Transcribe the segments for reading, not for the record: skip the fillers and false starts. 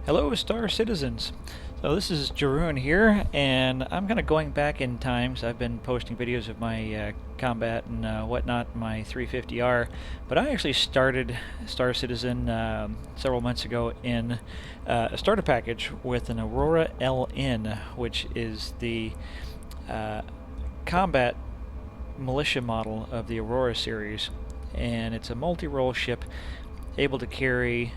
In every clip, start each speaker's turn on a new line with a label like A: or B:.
A: Hello, Star Citizens. So this is Jorunn here, and I'm kind of going back in time. So I've been posting videos of my combat and whatnot, my 350R, but I actually started Star Citizen several months ago in a starter package with an Aurora LN, which is the combat militia model of the Aurora series, and it's a multi-role ship able to carry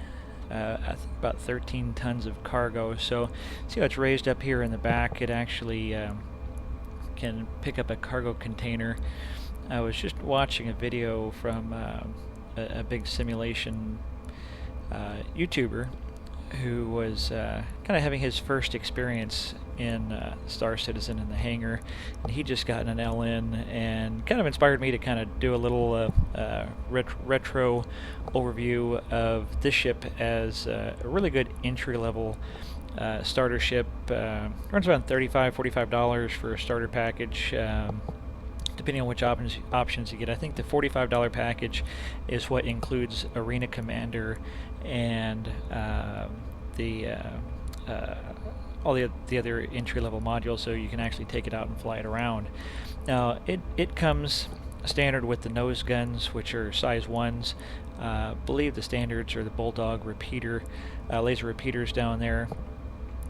A: about 13 tons of cargo. So see how it's raised up here in the back? It actually can pick up a cargo container. I was just watching a video from a big simulation YouTuber who was kind of having his first experience in Star Citizen in the hangar, and he just got an LN, and kind of inspired me to kind of do a little retro overview of this ship as a really good entry-level starter ship. Runs around $35–$45 for a starter package. Depending on which options you get. I think the $45 package is what includes Arena Commander and all the other entry-level modules, so you can actually take it out and fly it around. Now, it comes standard with the nose guns, which are size 1s. I believe the standards are the Bulldog repeater, laser repeaters down there.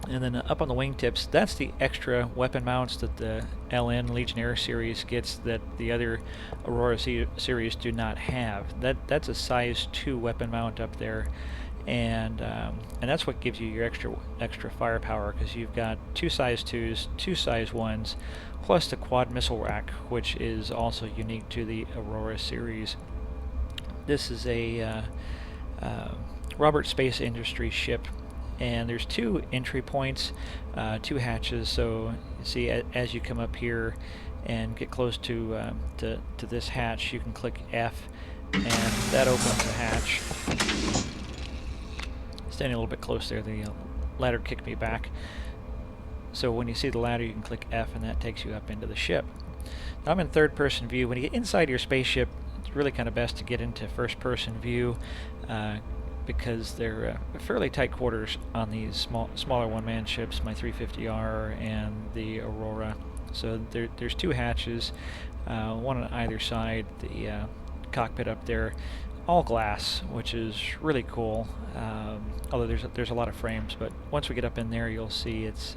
A: And then up on the wingtips, that's the extra weapon mounts that the LN Legionnaire series gets that the other Aurora series do not have. That's a size 2 weapon mount up there, and that's what gives you your extra firepower, because you've got 2 size 2s, 2 size 1s, plus the quad missile rack, which is also unique to the Aurora series. This is a Robert Space Industries ship, and there's 2 entry points, 2 hatches. So you see, as you come up here and get close to this hatch, you can click F, and that opens the hatch. Standing a little bit close there, the ladder kicked me back. So when you see the ladder, you can click F, and that takes you up into the ship. Now, I'm in third-person view. When you get inside your spaceship, it's really kind of best to get into first-person view, because they're fairly tight quarters on these smaller one-man ships, my 350R and the Aurora. So there's 2 hatches, one on either side. The cockpit up there, all glass, which is really cool. Although there's a lot of frames, but once we get up in there, you'll see it's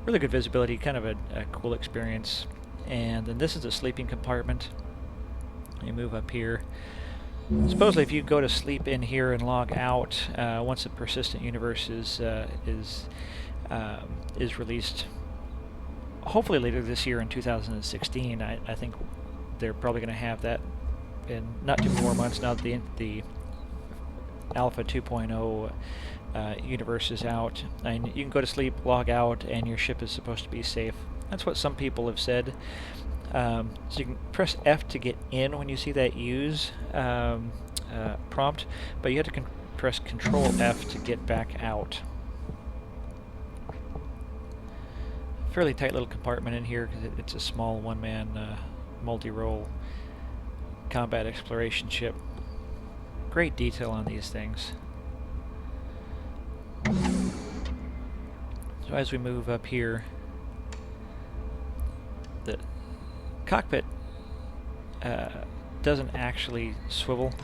A: really good visibility, kind of a cool experience. And then this is the sleeping compartment. You move up here. Supposedly, if you go to sleep in here and log out, once the persistent universe is released, hopefully later this year in 2016, I think they're probably going to have that in not too many more months now that the Alpha 2.0 universe is out. And you can go to sleep, log out, and your ship is supposed to be safe. That's what some people have said. So you can press F to get in when you see that use prompt, but you have to press Control F to get back out. Fairly tight little compartment in here, because it's a small one-man multi-role combat exploration ship. Great detail on these things. So as we move up here, the cockpit doesn't actually swivel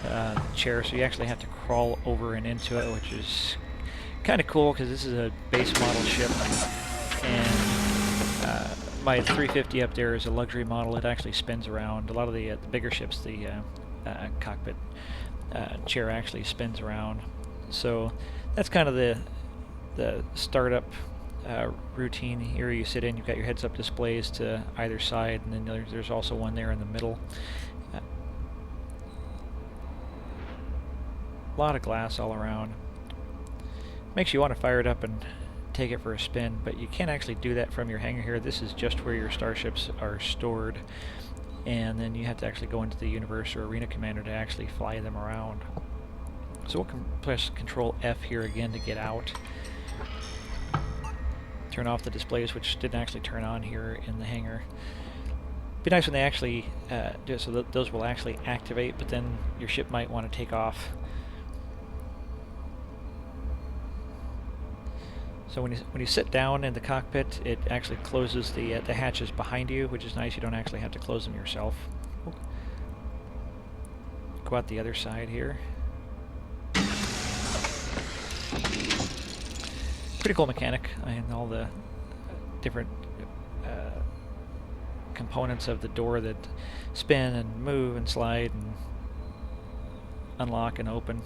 A: the chair, so you actually have to crawl over and into it, which is kind of cool, because this is a base model ship, and my 350 up there is a luxury model. It actually spins around. A lot of the bigger ships, the cockpit chair actually spins around. So that's kind of the startup routine. Here you sit in, you've got your heads-up displays to either side, and then there's also one there in the middle. A lot of glass all around. Makes you want to fire it up and take it for a spin, but you can't actually do that from your hangar here. This is just where your starships are stored, and then you have to actually go into the universe or Arena Commander to actually fly them around. So we'll press Control F here again to get out. Turn off the displays, which didn't actually turn on here in the hangar. Be nice when they actually do it, so those will actually activate, but then your ship might want to take off. So when you sit down in the cockpit, it actually closes the hatches behind you, which is nice. You don't actually have to close them yourself. Go out the other side here. Pretty cool mechanic, and all the different components of the door that spin and move and slide and unlock and open.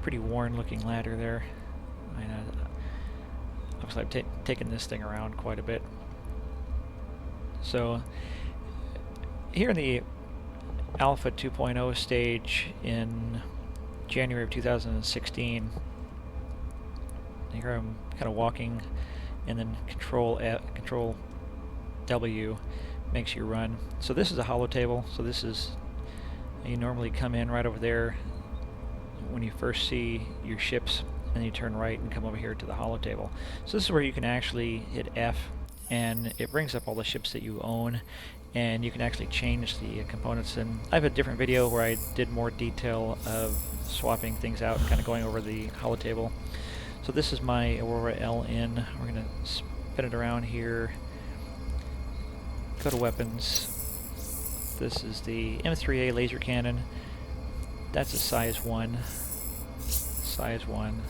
A: Pretty worn looking ladder there. Looks like I've taken this thing around quite a bit. So here in the Alpha 2.0 stage in January of 2016, here I'm kind of walking, and then Control W makes you run. So this is a holo table. So this is, you normally come in right over there when you first see your ships, and you turn right and come over here to the holo table. So this is where you can actually hit F, and it brings up all the ships that you own, and you can actually change the components. And I have a different video where I did more detail of swapping things out and kind of going over the holo table. So this is my Aurora LN. We're going to spin it around here. Go to weapons. This is the M3A laser cannon. That's a size 1. Size 1.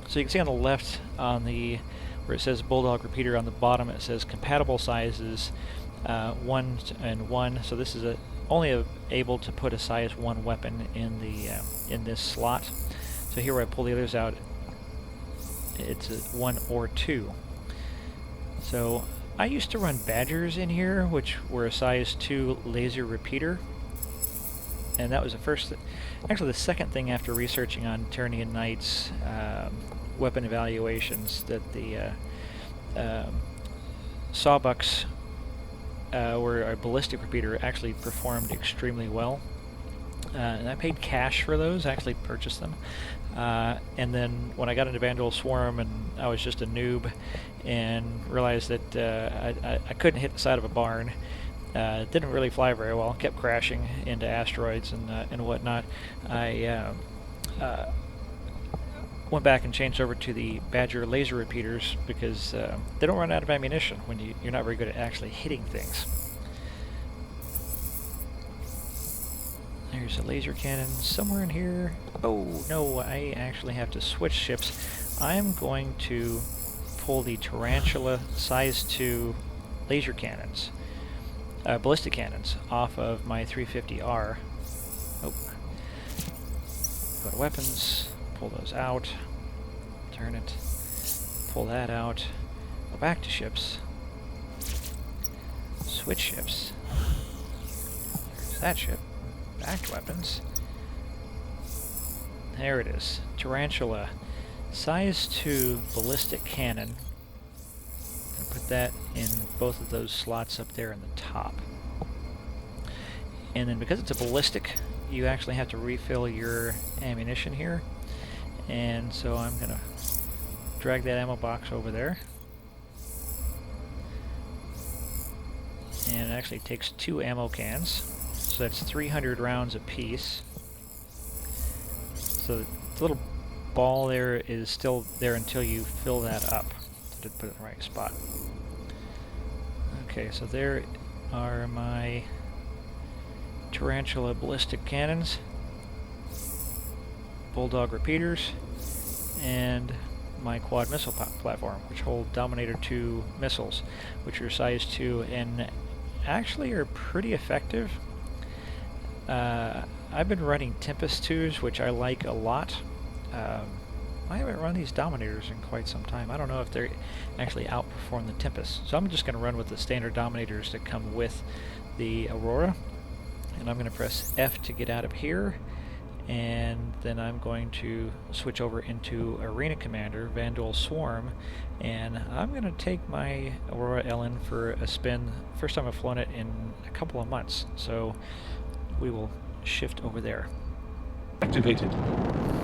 A: So you can see on the left, on the where it says Bulldog repeater, on the bottom it says compatible sizes 1 and 1. So this is only able to put a size 1 weapon in the in this slot. So here where I pull the others out, it's a 1 or 2. So I used to run Badgers in here, which were a size 2 laser repeater, and that was the first, actually the second thing after researching on Tyrannian Knights weapon evaluations, that the Sawbucks were a ballistic repeater, actually performed extremely well. And I paid cash for those, I actually purchased them. And then when I got into Vanduul Swarm, and I was just a noob, and realized that I couldn't hit the side of a barn, it didn't really fly very well, kept crashing into asteroids and whatnot, I went back and changed over to the Badger laser repeaters, because they don't run out of ammunition when you're not very good at actually hitting things. There's a laser cannon somewhere in here. Oh no, I actually have to switch ships. I'm going to pull the Tarantula size 2 laser cannons, ballistic cannons, off of my 350R. Oh. Go to weapons, pull those out, turn it, pull that out, go back to ships, switch ships. There's that ship. Back to weapons. There it is. Tarantula. Size 2 ballistic cannon. I'm gonna put that in both of those slots up there in the top. And then because it's a ballistic, you actually have to refill your ammunition here. And so I'm gonna drag that ammo box over there. And it actually takes 2 ammo cans. So that's 300 rounds apiece. So the little ball there is still there until you fill that up. So I did put it in the right spot. Okay, so there are my Tarantula ballistic cannons, Bulldog repeaters, and my quad missile platform, which hold Dominator 2 missiles, which are size 2 and actually are pretty effective. I've been running Tempest 2s, which I like a lot. I haven't run these Dominators in quite some time. I don't know if they actually outperform the Tempest. So I'm just going to run with the standard Dominators that come with the Aurora. And I'm going to press F to get out of here. And then I'm going to switch over into Arena Commander, Vanduul Swarm. And I'm going to take my Aurora LN for a spin. First time I've flown it in a couple of months. So we will shift over there.
B: Activated.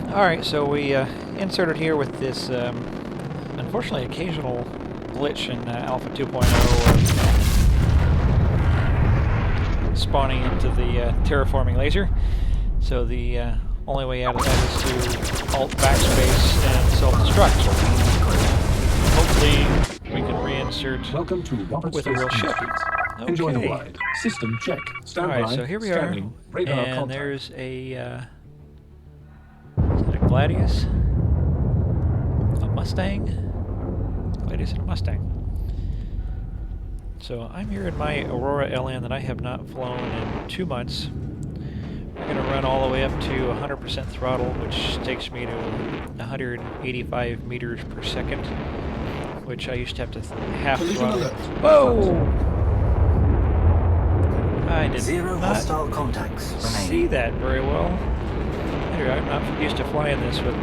A: Alright, so we inserted here with this unfortunately occasional glitch in Alpha 2.0 spawning into the terraforming laser. So the Only way out of that is to alt backspace and self-destruct. Hopefully we can reinsert with a real ship. Okay.
B: Enjoy the ride. System check. Stand by.
A: Alright, so here we
B: Scanning.
A: are,
B: Radar
A: and
B: contact.
A: there's a, is that a Gladius? A Mustang? Gladius and a Mustang. So I'm here in my Aurora LN that I have not flown in 2 months. We're going to run all the way up to 100% throttle, which takes me to 185 meters per second, which I used to have to half throttle. Whoa! I did
C: Zero
A: not
C: hostile contacts
A: see that very well. Anyway, I'm not used to flying this with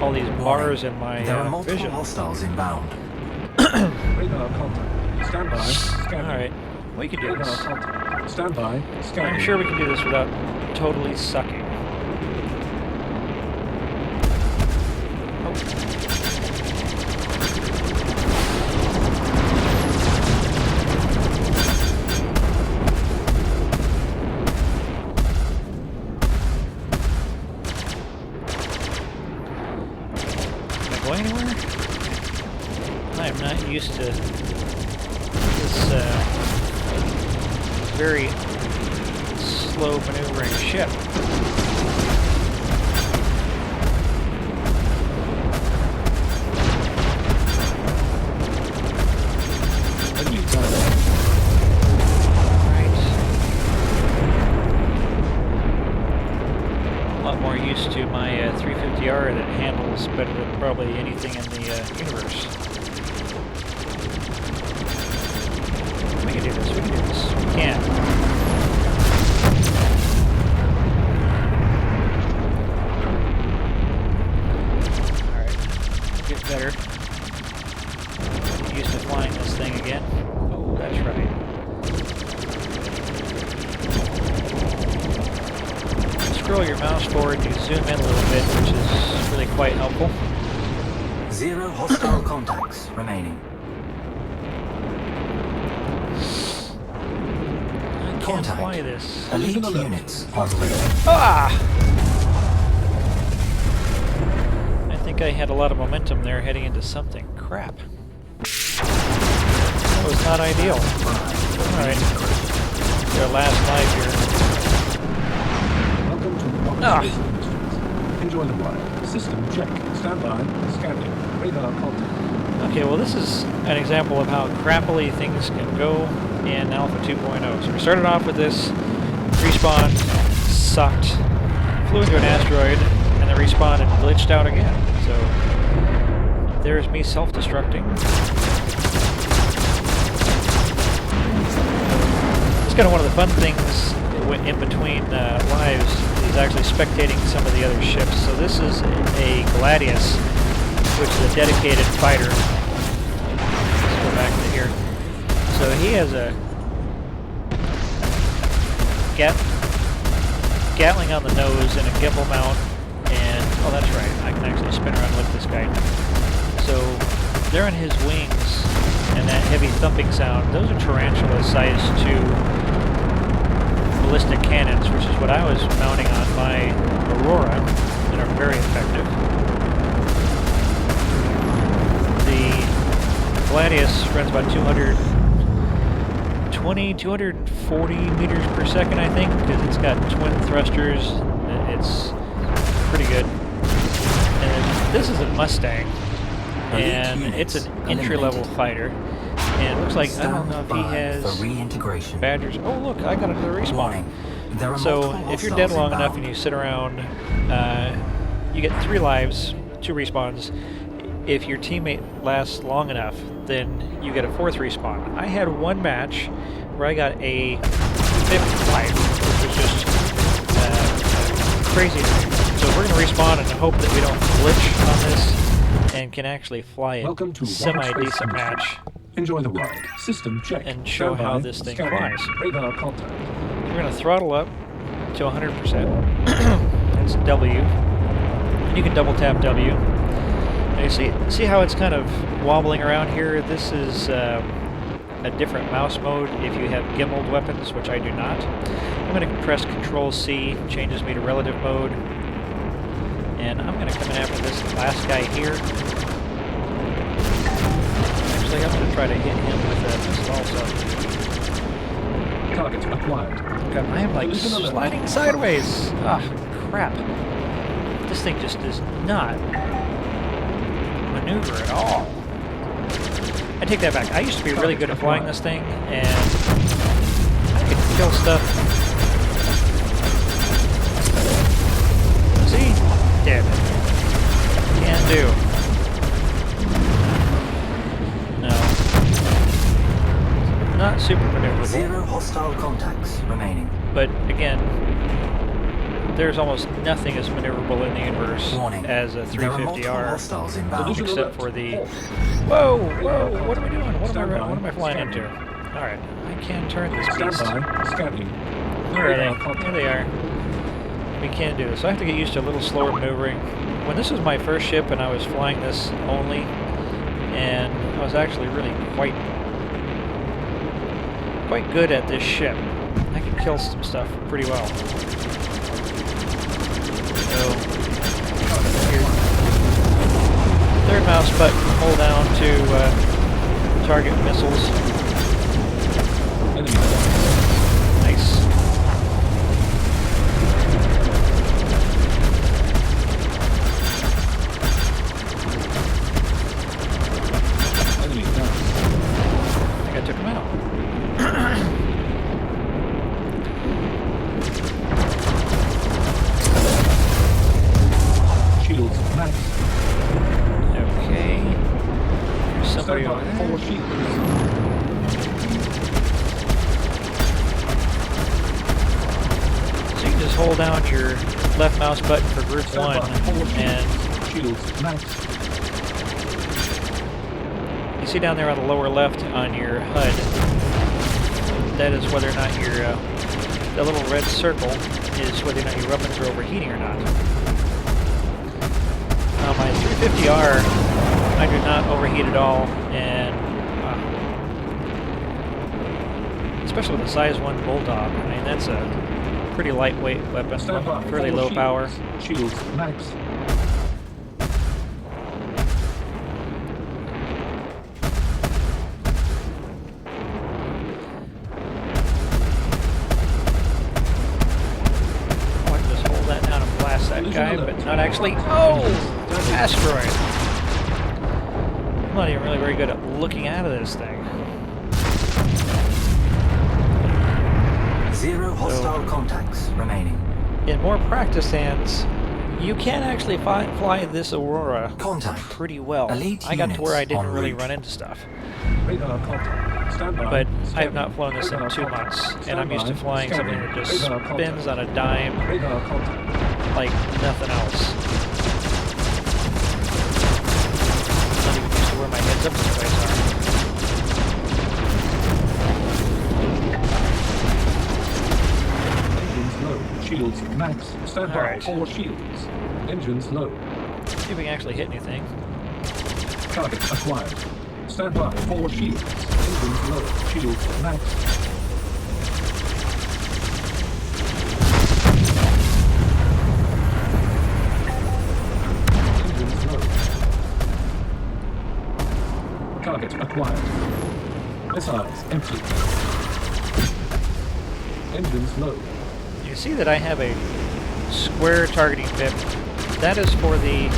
A: all these bars in my
C: There are multiple
A: vision.
C: hostiles inbound.
B: Radar contact. Stand by. Scanning.
A: Alright, we can do
B: Radar
A: this.
B: contact. Stand by. Scanning.
A: I'm sure we can do this without totally sucking. Oh. Can I go anywhere? I am not used to this very slow maneuvering ship. Right. A lot more used to my 350R that handles better than probably anything in the universe. We can do this, we can do this. We can. Alright, get better. Get used to flying this thing again. Oh, that's right. Scroll your mouse forward and you zoom in a little bit, which is really quite helpful.
C: Zero hostile contacts remaining.
A: Can't fly this.
C: Elite units on route.
A: Ah! I think I had a lot of momentum there heading into something. Crap. That was not ideal. Alright. Our last live here.
B: Welcome to
A: Ah!
B: Enjoy the ride. System check. Stand by. Scanning. Radar contact.
A: Okay, well this is an example of how crappily things can go in Alpha 2.0. So we started off with this, respawned, sucked, flew into an asteroid, and then respawned and glitched out again. So there's me self-destructing. It's kind of one of the fun things in between lives is actually spectating some of the other ships. So this is a Gladius, which is a dedicated fighter. Let's go back to here. So he has a Gatling on the nose and a gimbal mount, and oh, that's right, I can actually spin around with this guy. So there on his wings and that heavy thumping sound, those are Tarantula size 2 ballistic cannons, which is what I was mounting on my Aurora, and are very effective. The Gladius runs about 240 meters per second, I think, because it's got twin thrusters. It's pretty good. And this is a Mustang, and it's an entry-level fighter. And it looks like, I don't know if he has Badgers. Oh, look, I got another respawn. So if you're dead long enough and you sit around, you get 3 lives, 2 respawns. If your teammate lasts long enough, then you get a 4th respawn. I had one match where I got a 5th life, which was just crazy. So we're going to respawn and hope that we don't glitch on this and can actually fly a semi-decent match.
B: Enjoy the ride. System check.
A: And show how this thing flies.
B: Radar contact.
A: We're going to throttle up to 100%. That's W. And you can double tap W. And you see how it's kind of wobbling around here? This is a different mouse mode if you have gimbaled weapons, which I do not. I'm going to press Control C, changes me to relative mode, And I'm going to come in after this last guy here. Actually, I'm going to try to hit him with this also.
B: Target acquired.
A: God, I am like sliding sideways. Ah, crap. This thing just does not maneuver at all. I take that back. I used to be really good at flying this thing, and I could kill stuff. See? Dead. Can do. No. Not super maneuverable.
C: 0 hostile contacts remaining.
A: But again, there's almost nothing as maneuverable in the universe
C: Warning.
A: as a
C: There are multiple
A: 350R,
C: hostiles inbound.
A: except for the... Whoa, whoa, what am I doing? What am I flying into? Alright, I can turn this
B: Stand
A: beast.
B: by. Scanning.
A: Where are they? There they are. We can do this. So I have to get used to a little slower maneuvering. When this was my first ship and I was flying this only, and I was actually really quite good at this ship. I can kill some stuff pretty well. So, your third mouse button, hold down to target missiles.
B: Enemy.
A: Nice.
B: Enemy down.
A: I think I took him out.
B: Shields max.
A: Okay. There's somebody
B: Stand
A: over
B: by.
A: there.
B: Forward shields.
A: So you can just hold down your left mouse button for group
B: Stand
A: 1,
B: by. Forward
A: and
B: shields max.
A: you see down there on the lower left on your HUD, that is whether or not your, the little red circle is whether or not your weapons are overheating or not. Now my 350R, I do not overheat at all, and especially with a size 1 Bulldog, I mean that's a pretty lightweight weapon,
B: Stand by.
A: fairly
B: Forward
A: low power.
B: Shields max.
A: I can just hold that down and blast that guy, but not actually. Oh! Asteroid! I'm not even really very good at looking out of this thing.
C: 0 hostile contacts remaining.
A: In more practice hands, you can actually fly this Aurora
C: Contact.
A: pretty well.
C: Elite
A: I got to where I
C: units
A: didn't
C: en
A: really
C: route.
A: run into stuff.
B: Radar contact. Stand by.
A: But I have
B: Scanning.
A: not flown this in
B: Radar
A: 2
B: contact.
A: months,
B: Stand
A: and I'm used to
B: by.
A: flying something
B: Scanning.
A: that just
B: Radar
A: spins
B: contact.
A: on a dime
B: Radar contact.
A: like nothing else. Not even used to where my heads up displays are.
B: Engines low. Shields max. Stand by.
A: Alright.
B: Forward shields. Engines low.
A: See if we can actually hit anything.
B: Target acquired. Stand by. Forward shields. Engines low. Shields max. Engines low. Target acquired. Missiles empty. Engines low.
A: You see that I have a square targeting pip. That is for the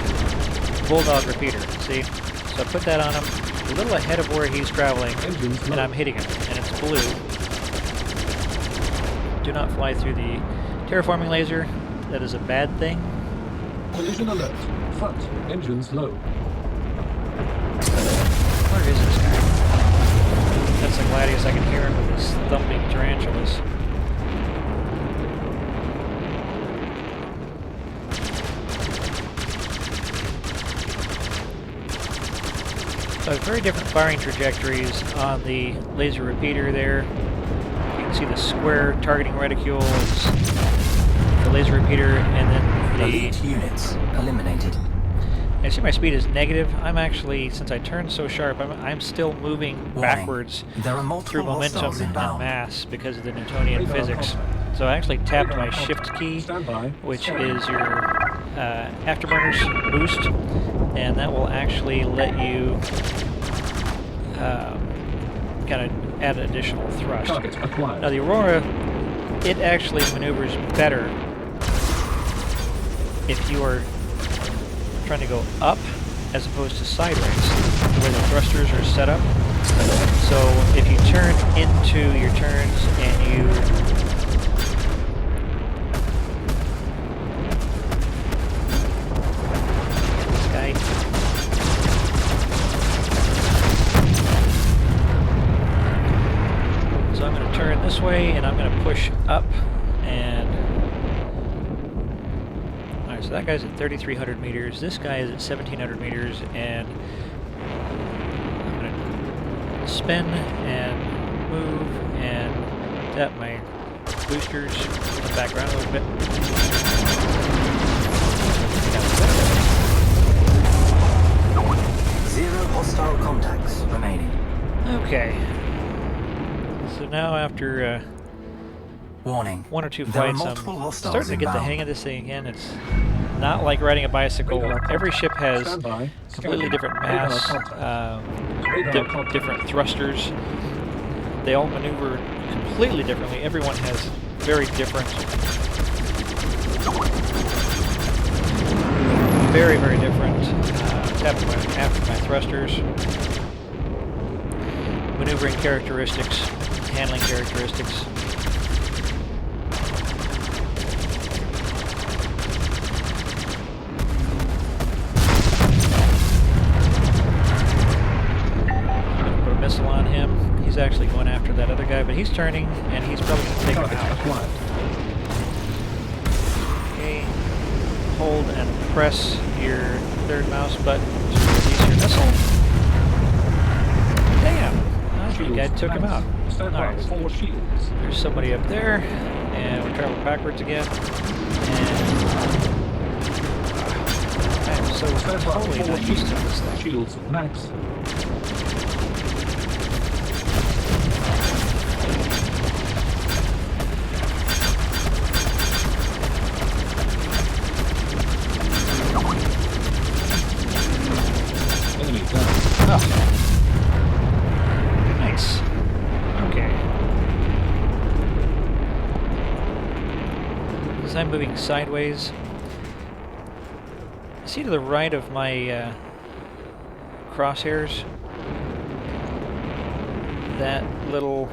A: Bulldog repeater, see? So I put that on him a little ahead of where he's traveling,
B: Engines
A: and
B: low.
A: I'm hitting him, and it's blue. Do not fly through the terraforming laser. That is a bad thing.
B: Collision alert. Front. Engines low.
A: Where is this guy? That's the Gladius. I can hear him with his thumping tarantulas. So very different firing trajectories on the laser repeater there. You can see the square targeting reticule is the laser repeater, and then
C: Elite units eliminated.
A: I see my speed is negative. I'm actually, since I turned so sharp, I'm still moving
C: Warning.
A: backwards
C: There are
A: through
C: multiple
A: momentum
C: hostiles
A: and
C: inbound.
A: mass because of the Newtonian
B: Radar
A: physics.
B: contact.
A: So I actually tapped
B: Radar
A: my shift
B: contact.
A: key,
B: Stand by.
A: which
B: Scanning.
A: is your afterburners boost, and that will actually let you kind of add additional thrust.
B: Target acquired.
A: Now the Aurora, it actually maneuvers better if you are trying to go up as opposed to sideways, the way the thrusters are set up. So if you turn into your turns and you this guy. So I'm going to turn this way and I'm going to push up and so that guy's at 3,300 meters, this guy is at 1,700 meters, and I'm going to spin and move and tap my boosters in the background a little bit.
C: Zero hostile contacts remaining.
A: Okay. So now after
C: Warning.
A: one or two
C: There are
A: flights, I'm
C: multiple hostiles
A: starting to get the
C: inbound.
A: hang of this thing again. It's not like riding a bicycle. Every ship has
B: Standby.
A: completely different
B: Radar
A: mass,
B: contact. Radar contact.
A: different thrusters. They all maneuver completely differently. Everyone has very different, very different after my thrusters, maneuvering characteristics, handling characteristics. Missile on him. He's actually going after that other guy, but he's turning, and he's probably going to take him
B: Target
A: out.
B: acquired.
A: Okay. Hold and press your third mouse button to release your missile. Damn! I think I took him out.
B: Stand by.
A: Alright.
B: 4 shields.
A: There's somebody up there, and we travel backwards again. And I am so
B: Stand by.
A: totally
B: 4
A: not used to this thing.
B: shields max. Enemy down.
A: Oh. Nice. Okay. As I'm moving sideways, see to the right of my crosshairs, that little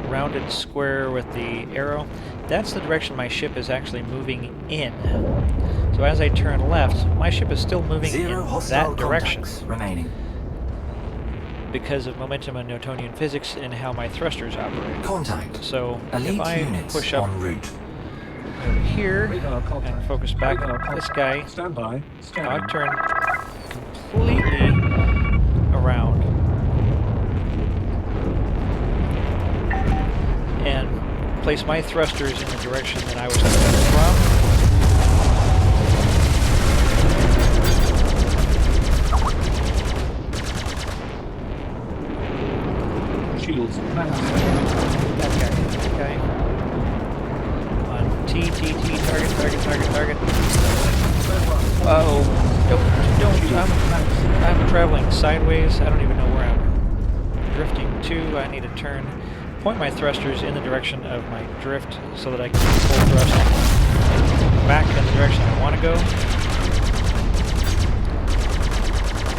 A: rounded square with the arrow, that's the direction my ship is actually moving in. So as I turn left, my ship is still moving
C: Zero
A: in
C: hostile
A: that direction
C: contacts remaining.
A: because of momentum and Newtonian physics and how my thrusters operate.
C: Contact.
A: So
C: Elite
A: if I
C: units
A: push up
C: en route.
A: over here
B: Radar contact.
A: and focus back
B: Radar
A: on
B: contact.
A: this guy,
B: Stand by.
A: I'll
B: Scanning.
A: turn completely around and place my thrusters in the direction that I was coming from.
B: Shields max.
A: That guy. On T, target. Uh-oh. Don't. I'm traveling sideways. I don't even know where I'm drifting to. I need to turn. Point my thrusters in the direction of my drift so that I can full thrust back in the direction I want to go.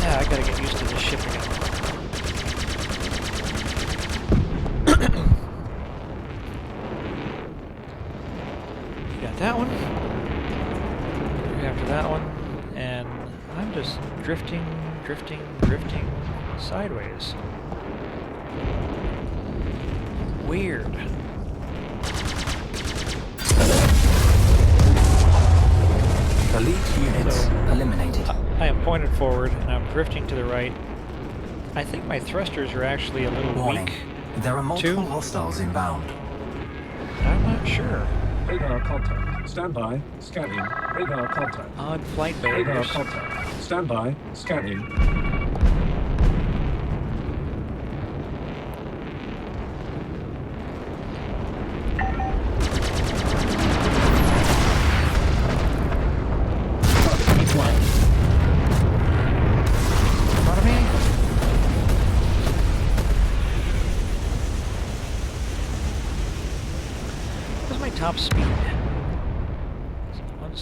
A: Yeah, I gotta get used to this ship again. Got that one. After that one. And I'm just drifting sideways. Weird.
C: Elite units
A: So,
C: eliminated.
A: I am pointed forward and I'm drifting to the right. I think my thrusters are actually a little
C: Warning.
A: weak.
C: There are multiple
A: Two.
C: hostiles inbound.
A: I'm not sure.
B: Radar contact. Stand by. Scanning. Radar contact.
A: Odd flight
B: Radar
A: barriers.
B: contact. Stand by. Scanning.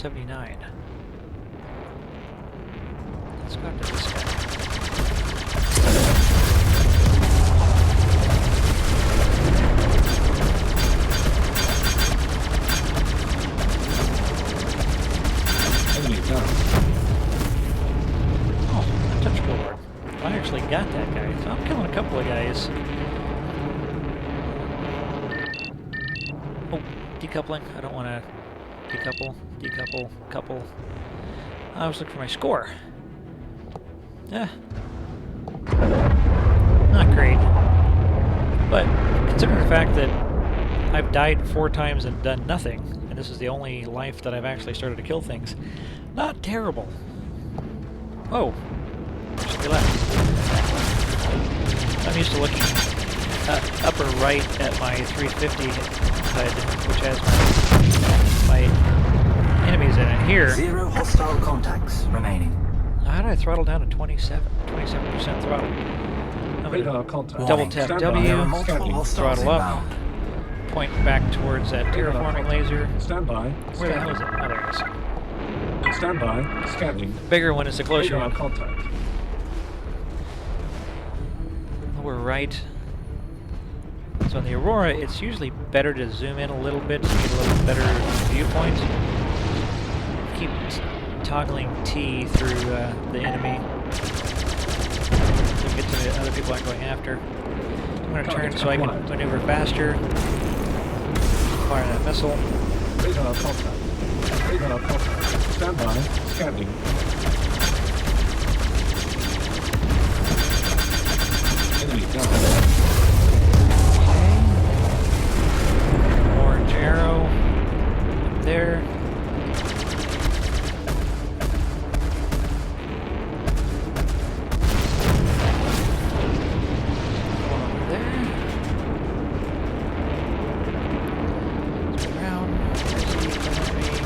A: 179. Let's go after this guy.
B: Enemy down.
A: Oh, touch board. I actually got that guy, so I'm killing a couple of guys. Oh, decoupling. I don't want to decouple, couple. I was looking for my score. Yeah. Not great. But considering the fact that I've died 4 times and done nothing, and this is the only life that I've actually started to kill things, not terrible. Oh. Should be left. I'm used to looking upper right at my 350 HUD, which has my enemies in it. Here,
C: 0 hostile contacts remaining.
A: how did I throttle down to 27% throttle? I'm
B: Radar
A: gonna
B: contact.
A: double tap
B: Stand
A: W,
B: by.
C: There are multiple
B: Scanning.
C: hostiles
A: throttle up,
C: inbound.
A: point back towards that terraforming laser.
B: Stand by.
A: Where the hell is it? Oh, there it is.
B: Stand by. Scanning.
A: Bigger one is the closer
B: Radar
A: one.
B: contact.
A: Lower right. So in the Aurora, it's usually better to zoom in a little bit to get a little better viewpoint. Keep toggling T through the enemy to get to the other people I'm going after. I'm going to turn so I can maneuver faster. Fire that missile.
B: Radar contact. Radar contact. Stand by. Scanning. Enemy down.
A: Orange arrow up there. One over there. Spin around. There's the enemy.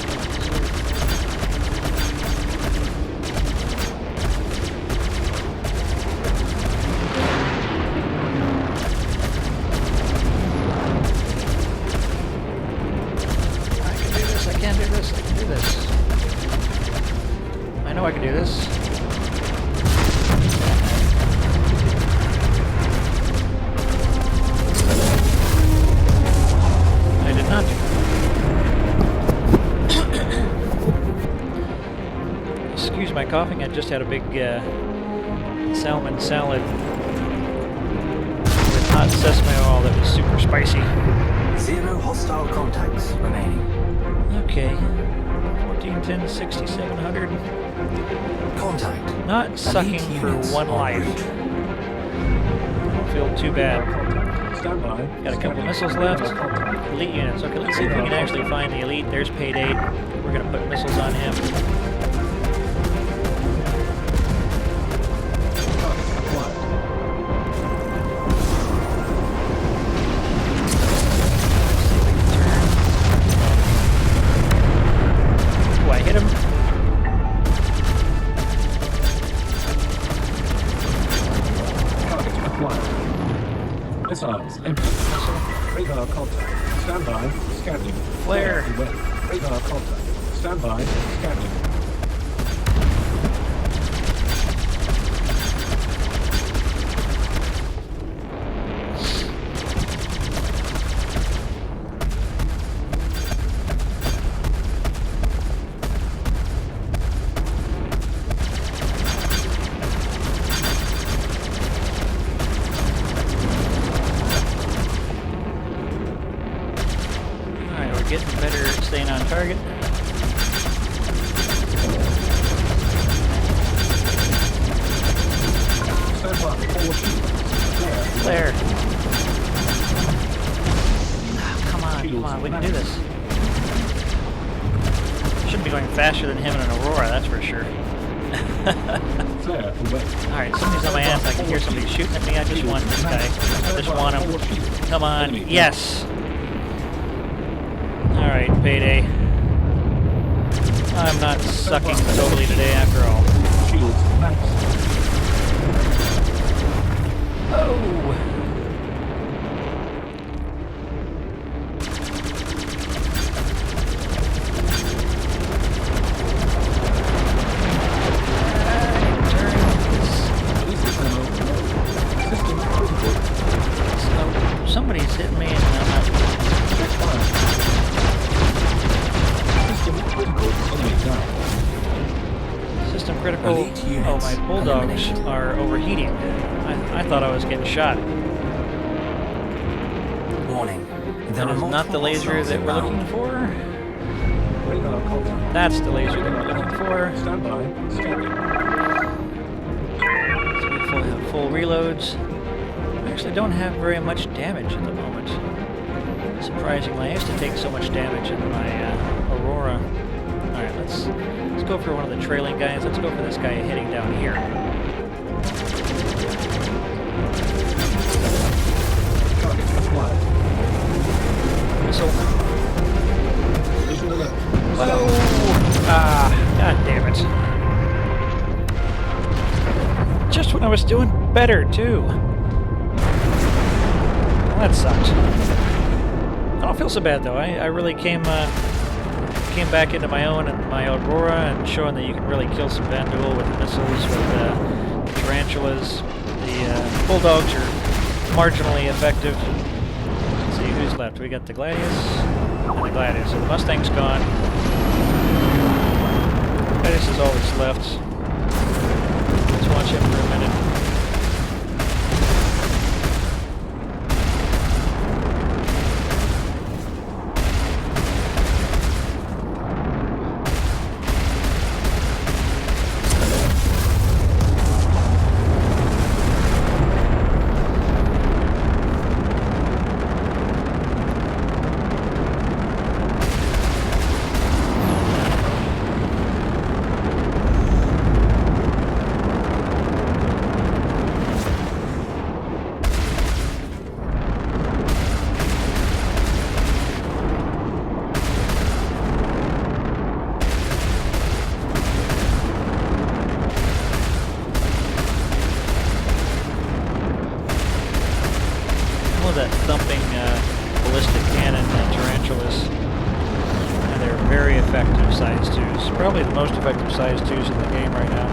A: I can do this, I can do this. I know I can do this. I did not do that. Excuse my coughing, I just had a big salmon salad with hot sesame oil that was super spicy.
C: 0 hostile contacts remaining.
A: Okay. 1410, 6700.
C: Contact.
A: Not sucking
C: Elite
A: for
C: units
A: 1
C: en
A: life.
C: route.
A: Don't feel too bad.
B: Stand by.
A: Got a couple
B: Scanning.
A: missiles left.
B: Radar contact.
A: Elite units. Okay, let's see if we can actually find the elite. There's Payday. We're gonna put missiles on him.
B: Target acquired.
A: Do I hit him?
B: Target acquired. Missiles empty. Radar contact. Stand by. Scanning.
A: Flare.
B: Away. Radar contact. Stand by. Scanning.
A: Alright, we're getting better at staying on target.
B: Stand by. Forward shield. Flare.
A: Flare. Ah, come on, we can do this. Shouldn't be going faster than him in an Aurora, that's for sure.
B: Flare away.
A: Alright, somebody's on my ass. I can hear somebody shooting at me. I just want this guy. I just want him. Come on. Yes! Alright, Payday. I'm not sucking totally today after all.
B: Shields max.
A: Oh! System critical.
C: Elite
A: Oh,
C: units
A: my bulldogs
C: eliminated.
A: are overheating. I thought I was getting shot.
C: Warning. There
A: That
C: are
A: is not the
C: multiple
A: laser
C: hostiles
A: that we're looking
C: inbound.
A: for.
B: Radar contact.
A: That's the laser that we're looking for.
B: Stand by. Scanning.
A: So we have full reloads. I actually don't have very much damage at the moment. Surprisingly, I used to take so much damage in my Aurora. Alright, let's go for one of the trailing guys. Let's go for this guy heading down here.
B: Target acquired.
A: Missile.
B: Visual alert.
A: Oh! Ah, god damn it. Just when I was doing better, too. Well, that sucks. I don't feel so bad, though. I really came back into my own and my Aurora, and showing that you can really kill some Vanduul with missiles, with the Tarantulas. The Bulldogs are marginally effective. Let's see who's left. We got the Gladius and the Gladius. So the Mustang's gone. Gladius is all that's left. Let's watch him for a minute. That thumping ballistic cannon Tarantulas. And they're very effective size 2s. Probably the most effective size 2s in the game right now.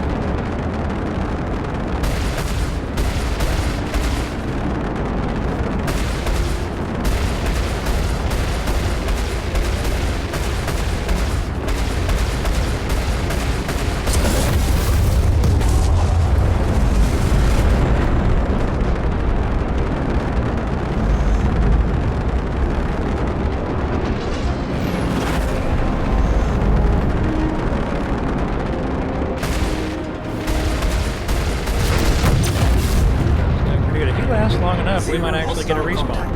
A: Long enough, we might actually get a respawn.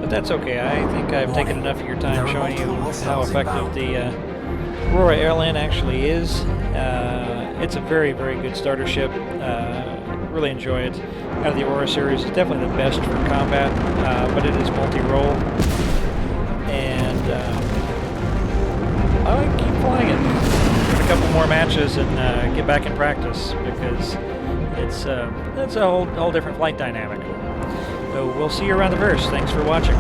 A: But that's okay. I think I've taken enough of your time showing you how effective the Aurora LN actually is. It's a very, very good starter ship. Really enjoy it. Out of the Aurora series, it's definitely the best for combat, but it is multi-role. And I like to keep flying it. A couple more matches and get back in practice, because it's a whole different flight dynamic. So we'll see you around the verse. Thanks for watching.